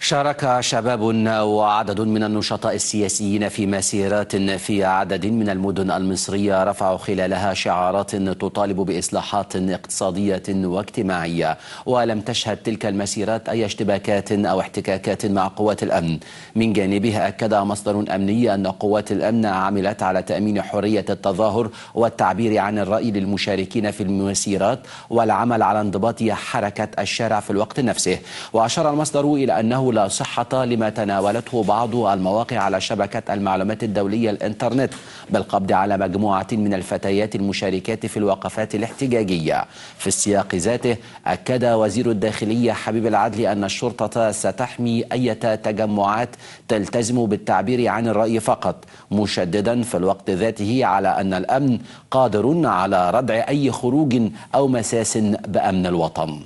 شارك شباب وعدد من النشطاء السياسيين في مسيرات في عدد من المدن المصرية رفعوا خلالها شعارات تطالب بإصلاحات اقتصادية واجتماعية. ولم تشهد تلك المسيرات أي اشتباكات أو احتكاكات مع قوات الأمن. من جانبها أكد مصدر أمني أن قوات الأمن عملت على تأمين حرية التظاهر والتعبير عن الرأي للمشاركين في المسيرات والعمل على انضباط حركة الشارع في الوقت نفسه. وأشار المصدر إلى أنه لا صحة لما تناولته بعض المواقع على شبكة المعلومات الدولية الإنترنت بالقبض على مجموعة من الفتيات المشاركات في الوقفات الاحتجاجية. في السياق ذاته أكد وزير الداخلية حبيب العدل أن الشرطة ستحمي أي تجمعات تلتزم بالتعبير عن الرأي فقط، مشددا في الوقت ذاته على أن الأمن قادر على ردع أي خروج أو مساس بأمن الوطن.